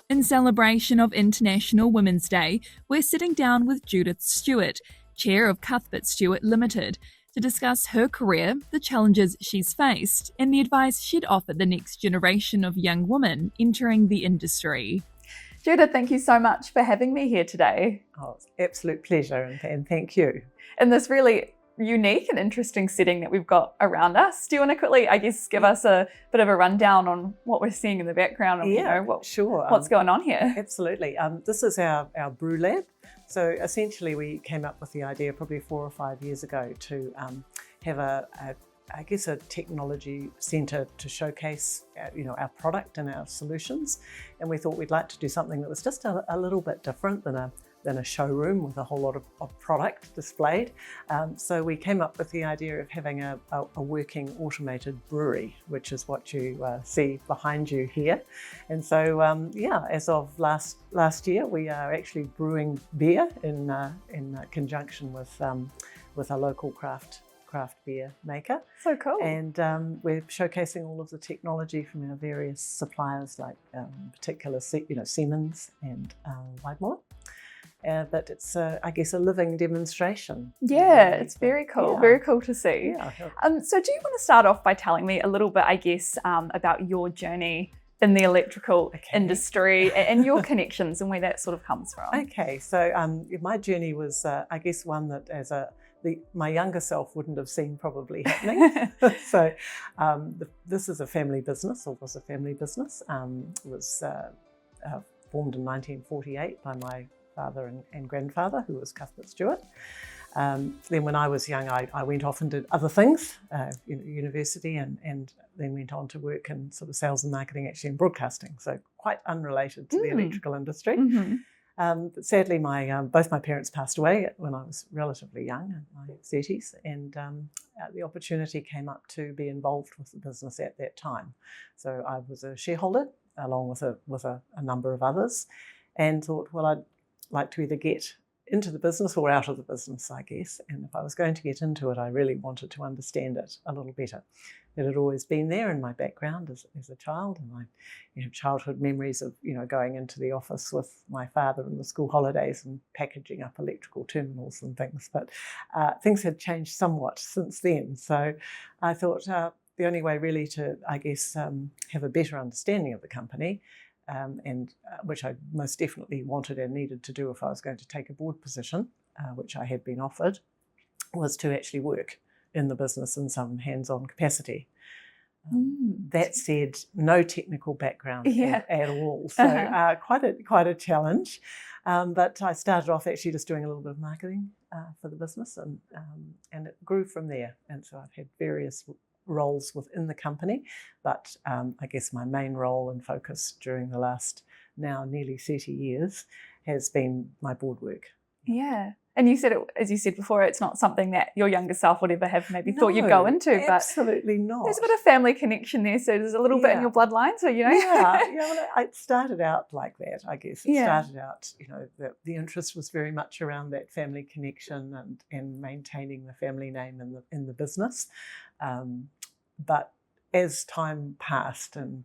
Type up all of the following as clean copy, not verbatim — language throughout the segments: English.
In celebration of International Women's Day, we're sitting down with Judith Stewart, chair of Cuthbert Stewart Limited, to discuss her career, the challenges she's faced, and the advice she'd offer the next generation of young women entering the industry. Judith, thank you so much for having me here today. Oh, it's an absolute pleasure, and thank you. In this really unique and interesting setting that we've got around us. Do you want to quickly, give us a bit of a rundown on what we're seeing in the background of sure. What's going on here? Absolutely. This is our brew lab. So essentially we came up with the idea probably 4 or 5 years ago to have a technology centre to showcase our product and our solutions. And we thought we'd like to do something that was just a little bit different than a showroom with a whole lot of product displayed. So we came up with the idea of having a working automated brewery, which is what you see behind you here. And so, as of last year, we are actually brewing beer in conjunction with a local craft beer maker. So cool. And we're showcasing all of the technology from our various suppliers, like particular Siemens and Weidmuller. But it's, a living demonstration. Yeah, it's very cool. Yeah. Very cool to see. Yeah. So do you want to start off by telling me a little bit, about your journey in the electrical industry and your connections and where that sort of comes from? Okay, so my journey was, one that my younger self wouldn't have seen probably happening. So this is a family business, or was a family business. It was formed in 1948 by my father and grandfather, who was Cuthbert Stewart. Then when I was young, I went off and did other things, university, and then went on to work in sort of sales and marketing, actually in broadcasting, so quite unrelated to the electrical industry. Mm-hmm. But sadly, both my parents passed away when I was relatively young, in my 30s, and the opportunity came up to be involved with the business at that time. So I was a shareholder, along with a number of others, and thought, well, I'd like to either get into the business or out of the business, I guess. And if I was going to get into it, I really wanted to understand it a little better. It had always been there in my background as a child, and I have childhood memories of going into the office with my father in the school holidays and packaging up electrical terminals and things. But things had changed somewhat since then. So I thought the only way really to, have a better understanding of the company, and which I most definitely wanted and needed to do if I was going to take a board position, which I had been offered, was to actually work in the business in some hands-on capacity. That said, no technical background at all, so quite a challenge. But I started off actually just doing a little bit of marketing for the business, and it grew from there. And so I've had various roles within the company, but my main role and focus during the last now nearly 30 years has been my board work. Yeah. And you said it, as you said before, it's not something that your younger self would ever have maybe thought you'd go into. But absolutely not. There's a bit of family connection there, so there's a little bit in your bloodline, so it started out like that, I guess. It started out, the interest was very much around that family connection and maintaining the family name in the business. But as time passed and,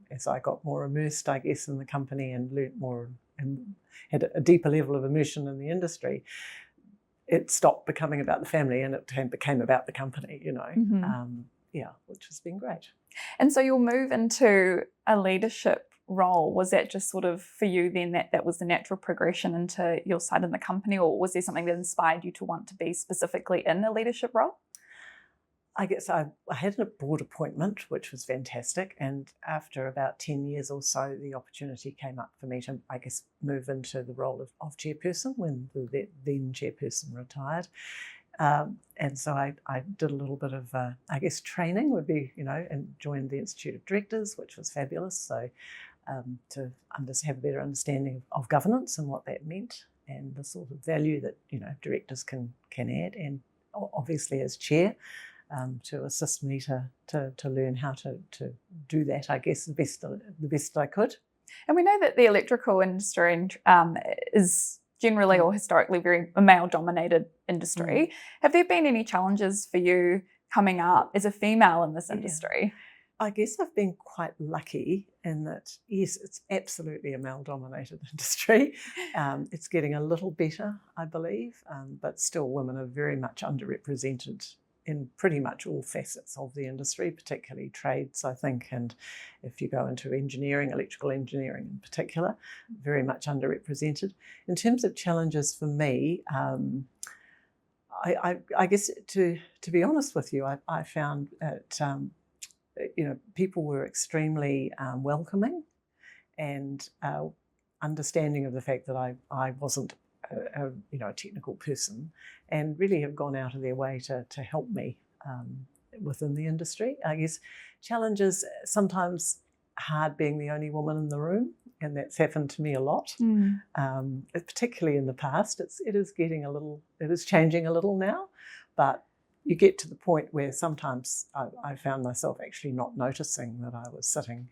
as I got more immersed, I guess, in the company and learnt more and had a deeper level of immersion in the industry, it stopped becoming about the family and it became about the company, which has been great. And so you'll move into a leadership role. Was that just sort of for you then that was the natural progression into your side in the company, or was there something that inspired you to want to be specifically in a leadership role? I guess I had a board appointment, which was fantastic. And after about 10 years or so, the opportunity came up for me to, move into the role of chairperson when the then chairperson retired. And so I did a little bit of, training would be, and joined the Institute of Directors, which was fabulous. So to have a better understanding of governance and what that meant and the sort of value that, directors can add. And obviously as chair, to assist me to learn how to do that, the best I could. And we know that the electrical industry is generally or historically very a male-dominated industry. Have there been any challenges for you coming up as a female in this industry? I guess I've been quite lucky in that, yes, it's absolutely a male-dominated industry. It's getting a little better, I believe, but still women are very much underrepresented in pretty much all facets of the industry, particularly trades, I think, and if you go into engineering, electrical engineering in particular, very much underrepresented. In terms of challenges for me, I guess to be honest with you, I found that people were extremely welcoming and understanding of the fact that I wasn't a technical person, and really have gone out of their way to help me within the industry. I guess challenges sometimes hard being the only woman in the room, and that's happened to me a lot, particularly in the past. It is changing a little now, but you get to the point where sometimes I found myself actually not noticing that I was sitting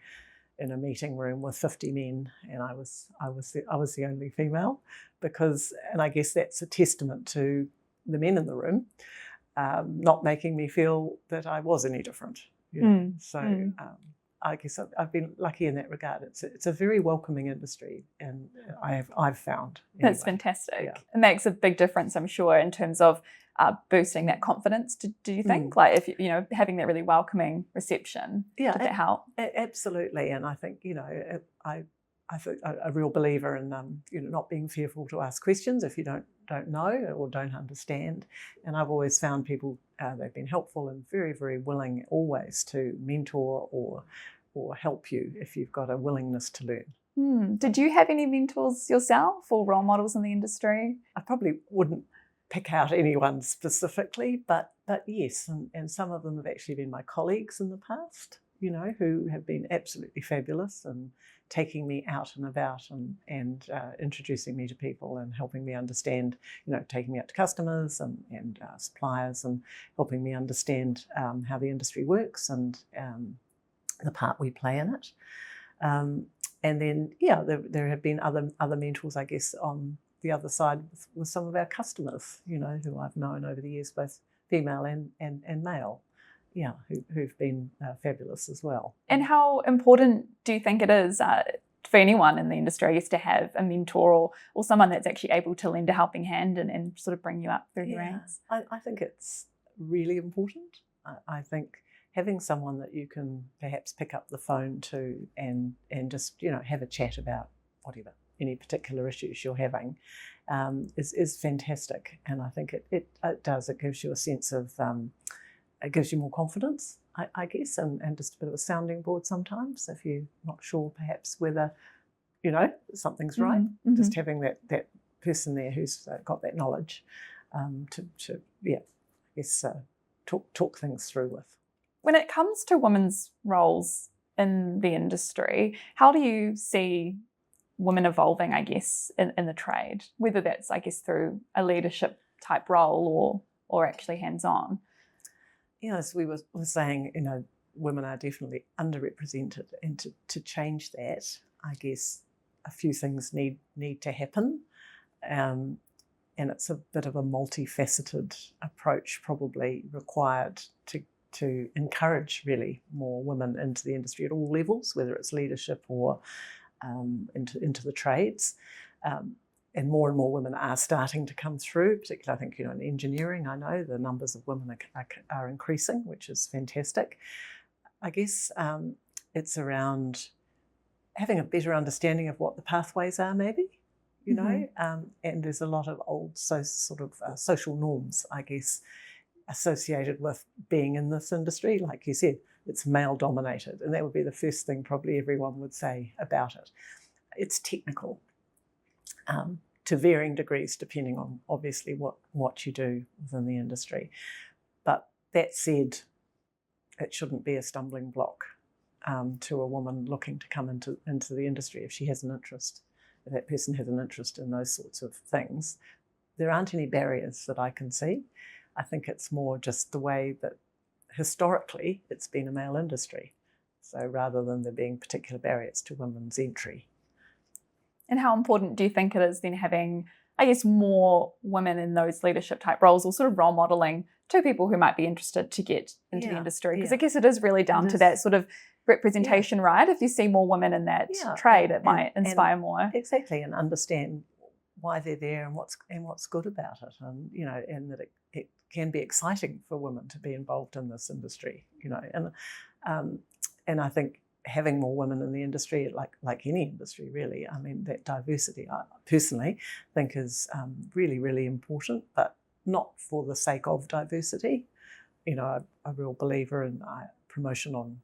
in a meeting room with 50 men and I was the only female, and I guess that's a testament to the men in the room not making me feel that I was any different. I guess I've been lucky in that regard. It's a very welcoming industry, and I've found. Anyway. That's fantastic. Yeah. It makes a big difference, I'm sure, in terms of boosting that confidence. Do you think, like, if having that really welcoming reception, did that help? Absolutely, and I think I'm a real believer in not being fearful to ask questions if you don't know or don't understand. And I've always found people they've been helpful and very, very willing always to mentor or help you if you've got a willingness to learn. Did you have any mentors yourself or role models in the industry? I probably wouldn't pick out anyone specifically, but yes, and some of them have actually been my colleagues in the past, who have been absolutely fabulous and taking me out and about and introducing me to people and helping me understand, taking me out to customers and suppliers and helping me understand how the industry works and the part we play in it. And then, there have been other mentors, I guess, on the other side with some of our customers, who I've known over the years, both female and male, who've been fabulous as well. And how important do you think it is for anyone in the industry, I guess, to have a mentor or someone that's actually able to lend a helping hand and sort of bring you up through the ranks? I think it's really important. I think having someone that you can perhaps pick up the phone to and just have a chat about whatever, any particular issues you're having is fantastic. And I think it does. It gives you a sense of, it gives you more confidence, I guess, and just a bit of a sounding board sometimes if you're not sure perhaps whether, something's right. Just having that person there who's got that knowledge talk things through with. When it comes to women's roles in the industry, how do you see women evolving, I guess, in the trade, whether that's, I guess, through a leadership type role or actually hands-on? As we were saying, women are definitely underrepresented, and to change that, I guess a few things need to happen, and it's a bit of a multifaceted approach probably required to encourage really more women into the industry at all levels, whether it's leadership or into the trades. And more women are starting to come through, particularly I think in engineering. I know the numbers of women are increasing, which is fantastic. I guess it's around having a better understanding of what the pathways are, maybe, and there's a lot of old social norms, I guess, associated with being in this industry. Like you said, it's male dominated, and that would be the first thing probably everyone would say about it. It's technical to varying degrees depending on obviously what you do within the industry. But that said, it shouldn't be a stumbling block to a woman looking to come into the industry if she has an interest, if that person has an interest in those sorts of things. There aren't any barriers that I can see. I think it's more just the way that historically it's been a male industry. So rather than there being particular barriers to women's entry. And how important do you think it is then having I guess, more women in those leadership type roles, or sort of role modeling to people who might be interested to get into the industry? Because I guess it is really down to that sort of representation, right? If you see more women in that trade, it might inspire more. Exactly, and understand why they're there and what's good about it, and and that it can be exciting for women to be involved in this industry, and I think having more women in the industry, like any industry really, I mean, that diversity I personally think is really, really important, but not for the sake of diversity. I'm a real believer in promotion on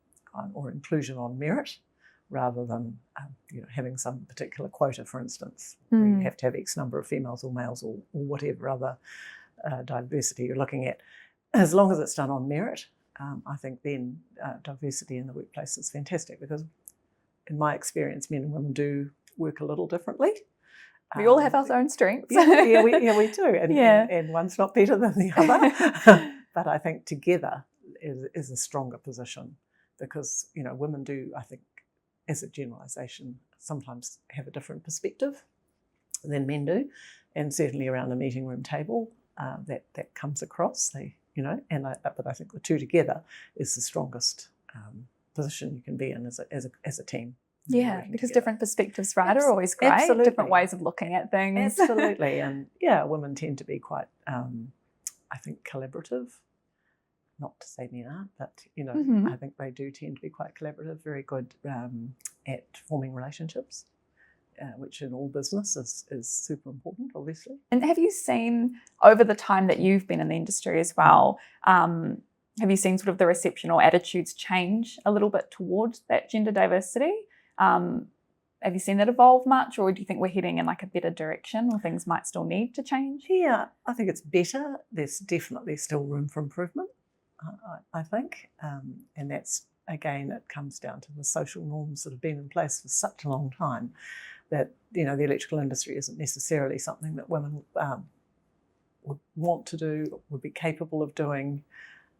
or inclusion on merit, rather than having some particular quota, for instance, where you have to have X number of females or males or whatever other diversity you're looking at. As long as it's done on merit, I think then diversity in the workplace is fantastic, because in my experience, men and women do work a little differently. We all have our own strengths. we do, and one's not better than the other. But I think together is a stronger position, because women do, I think, as a generalisation, sometimes have a different perspective than men do, and certainly around the meeting room table, that comes across. But I think the two together is the strongest position you can be in as a team. Yeah, because different perspectives, right, are always great. Absolutely. Different ways of looking at things. Absolutely, and women tend to be quite, I think, collaborative. Not to say men aren't, but I think they do tend to be quite collaborative, very good at forming relationships, which in all business is super important, obviously. And have you seen, over the time that you've been in the industry as well, have you seen sort of the reception or attitudes change a little bit towards that gender diversity? Have you seen that evolve much, or do you think we're heading in like a better direction, or things might still need to change? Yeah, I think it's better. There's definitely still room for improvement, I think. And that's, again, it comes down to the social norms that have been in place for such a long time, that, the electrical industry isn't necessarily something that women would want to do, would be capable of doing.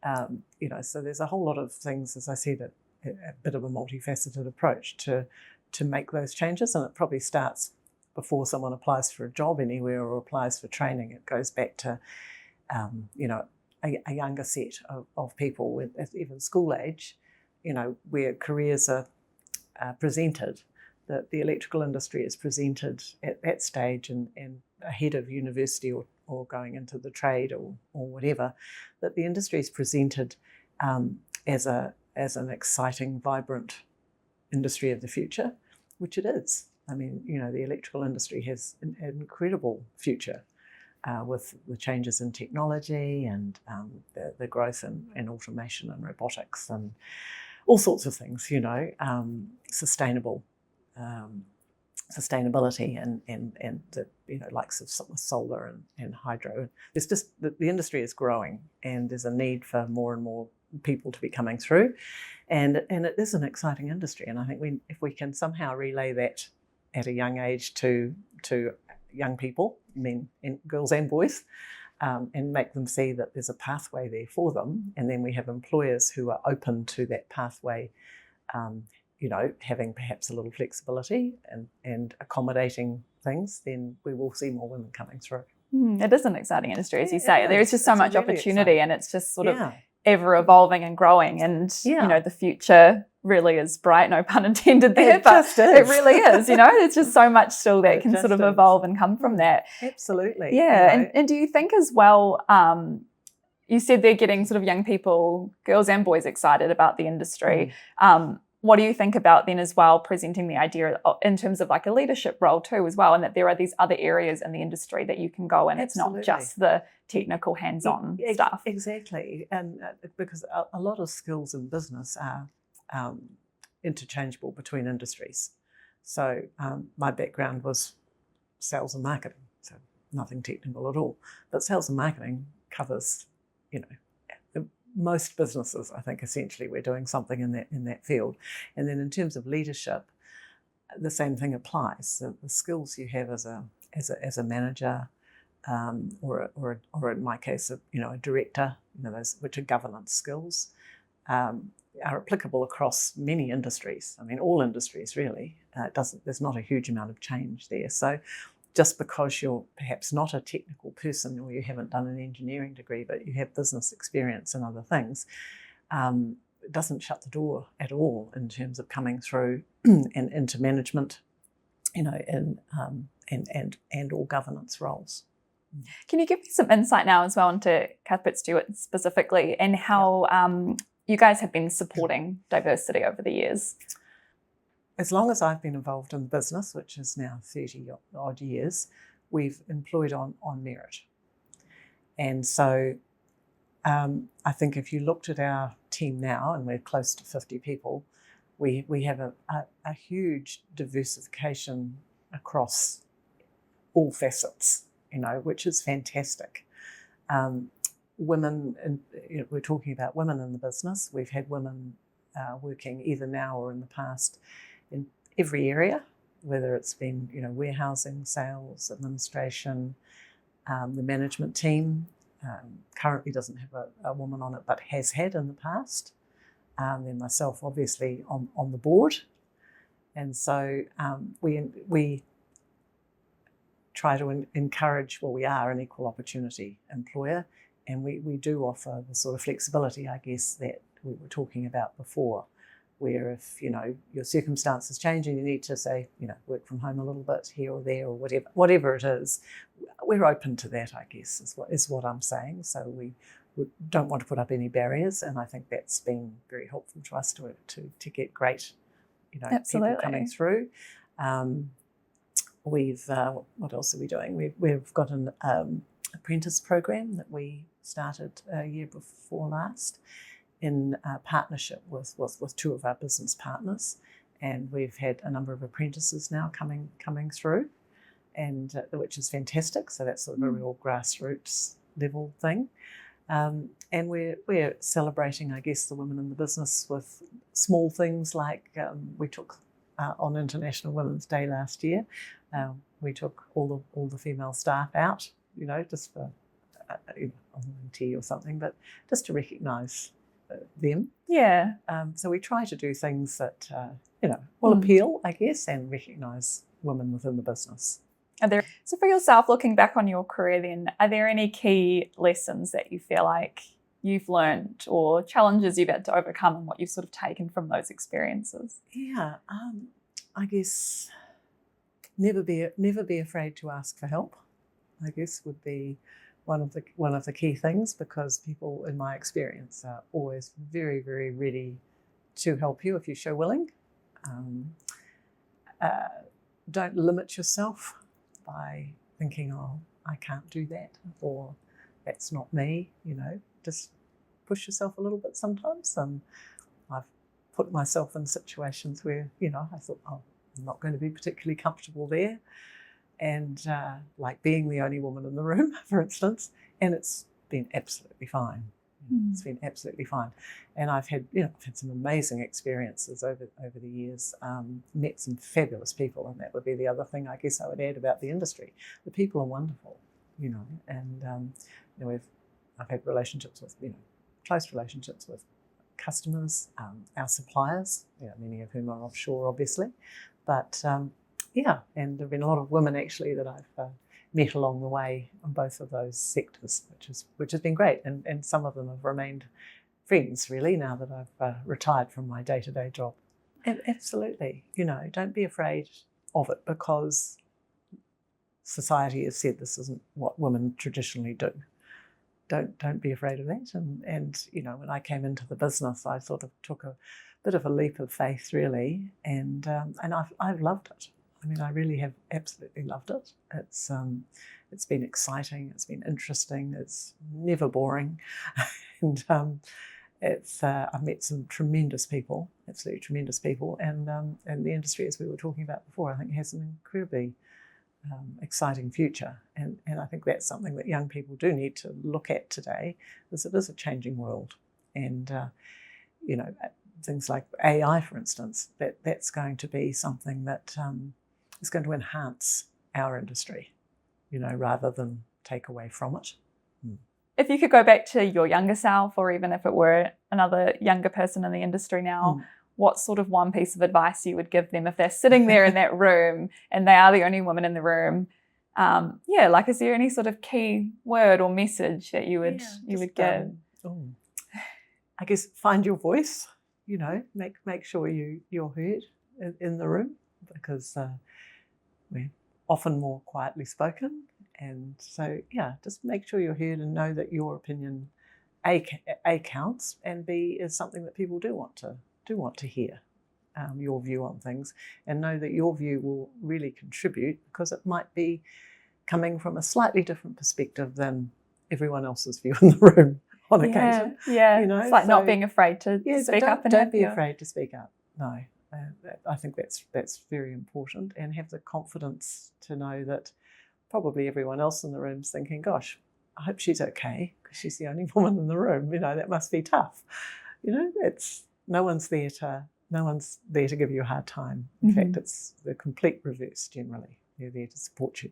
So there's a whole lot of things, as I said, a bit of a multifaceted approach to make those changes, and it probably starts before someone applies for a job anywhere or applies for training. It goes back to, a younger set of people with even school age, where careers are presented, that the electrical industry is presented at that stage and ahead of university or going into the trade or whatever, that the industry is presented as an exciting, vibrant industry of the future, which it is. I mean, the electrical industry has an incredible future with the changes in technology and the growth in automation and robotics and all sorts of things, sustainability and the likes of solar and hydro. It's just the industry is growing, and there's a need for more and more people to be coming through, and it is an exciting industry. And I think if we can somehow relay that at a young age to young people, men and girls and boys, and make them see that there's a pathway there for them, and then we have employers who are open to that pathway, having perhaps a little flexibility and accommodating things, then we will see more women coming through. It is an exciting industry, as you say. There is just so much really opportunity, exciting. and it's just sort of ever evolving and growing, and the future really is bright, no pun intended there, but it really is. There's just so much still that can sort of evolve and come from that. Absolutely. And do you think as well, you said they're getting sort of young people, girls and boys, excited about the industry. What do you think about then as well presenting the idea in terms of like a leadership role too as well, and that there are these other areas in the industry that you can go in? Absolutely. It's not just the technical hands-on stuff. Exactly. And because a lot of skills in business are interchangeable between industries. So my background was sales and marketing, so nothing technical at all. But sales and marketing covers, most businesses. I think essentially we're doing something in that field. And then in terms of leadership, the same thing applies. So the skills you have as a manager, or in my case, a director, those which are governance skills, are applicable across many industries. I mean, all industries really. There's not a huge amount of change there. So just because you're perhaps not a technical person or you haven't done an engineering degree, but you have business experience and other things, it doesn't shut the door at all in terms of coming through and into management, and all governance roles. Can you give me some insight now as well into Cuthbert Stewart specifically and how you guys have been supporting diversity over the years? As long as I've been involved in the business, which is now 30 odd years, we've employed on merit. And so I think if you looked at our team now, and we're close to 50 people, we have a huge diversification across all facets, which is fantastic. Women, we're talking about women in the business. We've had women working either now or in the past in every area, whether it's been warehousing, sales, administration, the management team. Currently doesn't have a woman on it, but has had in the past. Then myself, obviously, on the board. And so we try to encourage, we are an equal opportunity employer, and we do offer the sort of flexibility, I guess, that we were talking about before, where if, your circumstances change and you need to say, work from home a little bit here or there or whatever it is, we're open to that, I guess, is what I'm saying. So we don't want to put up any barriers, and I think that's been very helpful to us to get great, people coming through. What else are we doing? We've got an apprentice program that we started a year before last in partnership with two of our business partners, and we've had a number of apprentices now coming through, and which is fantastic. So that's sort of a real grassroots level thing. And we're celebrating, I guess, the women in the business with small things like we took on International Women's Day last year. We took all the female staff out, just for on tea or something, but just to recognise them. Yeah. So we try to do things that will appeal, I guess, and recognise women within the business. So for yourself, looking back on your career then, are there any key lessons that you feel like you've learned or challenges you've had to overcome and what you've sort of taken from those experiences? Yeah, I guess never be afraid to ask for help, I guess, would be one of the key things, because people, in my experience, are always very, very ready to help you if you show willing. Don't limit yourself by thinking, I can't do that, or that's not me, just push yourself a little bit sometimes. I've put myself in situations where, I thought, I'm not going to be particularly comfortable there. And like being the only woman in the room, for instance, and it's been absolutely fine. It's been absolutely fine. And I've had some amazing experiences over the years, met some fabulous people, and that would be the other thing I guess I would add about the industry. The people are wonderful, and I've had relationships with, close relationships with customers, our suppliers, many of whom are offshore, obviously, but and there have been a lot of women actually that I've met along the way on both of those sectors, which has been great, and some of them have remained friends really now that I've retired from my day-to-day job. And absolutely, don't be afraid of it, because society has said this isn't what women traditionally do. Don't be afraid of that. And when I came into the business, I sort of took a bit of a leap of faith really, and I've loved it. I mean, I really have absolutely loved it. It's been exciting. It's been interesting. It's never boring, and I've met some tremendous people, absolutely tremendous people, and the industry, as we were talking about before, I think has an incredibly exciting future, and I think that's something that young people do need to look at today, because it is a changing world, and things like AI, for instance, that's going to be something that is going to enhance our industry, rather than take away from it. If you could go back to your younger self, or even if it were another younger person in the industry now, what sort of one piece of advice you would give them if they're sitting there in that room and they are the only woman in the room? Like, is there any sort of key word or message that you would give? I guess find your voice. Make sure you're heard in the room, because we're often more quietly spoken, and so just make sure you're heard and know that your opinion A counts, and B is something that people do want to hear. Your view on things, and know that your view will really contribute, because it might be coming from a slightly different perspective than everyone else's view in the room on occasion. It's like not being afraid to speak up. Don't be afraid to speak up. No, I think that's very important, and have the confidence to know that probably everyone else in the room's thinking, gosh, I hope she's okay, because she's the only woman in the room. That must be tough. No one's there to give you a hard time. In fact, it's the complete reverse generally. They're there to support you.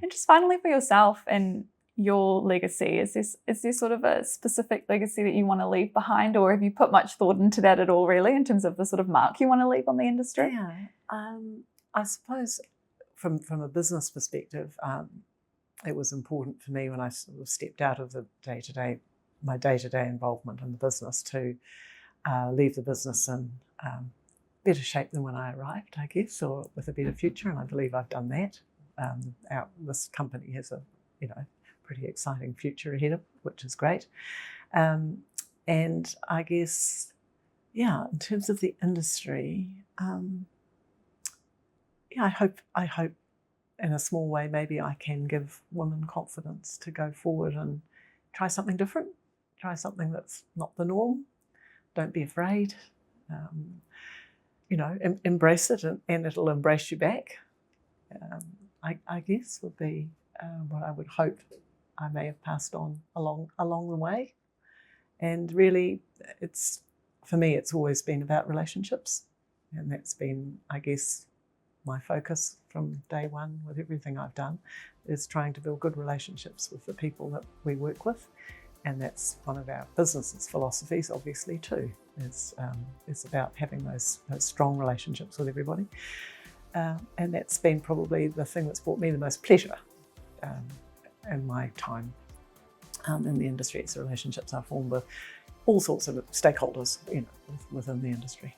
And just finally, for yourself and your legacy, is there sort of a specific legacy that you want to leave behind, or have you put much thought into that at all, really, in terms of the sort of mark you want to leave on the industry? I suppose from a business perspective, it was important for me when I sort of stepped out of my day-to-day involvement in the business to leave the business in better shape than when I arrived, I guess, or with a better future, and I believe I've done that. This company has a pretty exciting future ahead of it, which is great. And I guess, in terms of the industry, I hope in a small way maybe I can give women confidence to go forward and try something different, try something that's not the norm. Don't be afraid. Embrace it, and it'll embrace you back. I guess would be what I would hope I may have passed on along the way. And really, for me, it's always been about relationships, and that's been, I guess, my focus from day one with everything I've done, is trying to build good relationships with the people that we work with. And that's one of our business's philosophies, obviously, too. It's about having those strong relationships with everybody. And that's been probably the thing that's brought me the most pleasure in my time in the industry. It's the relationships I've formed with all sorts of stakeholders, within the industry.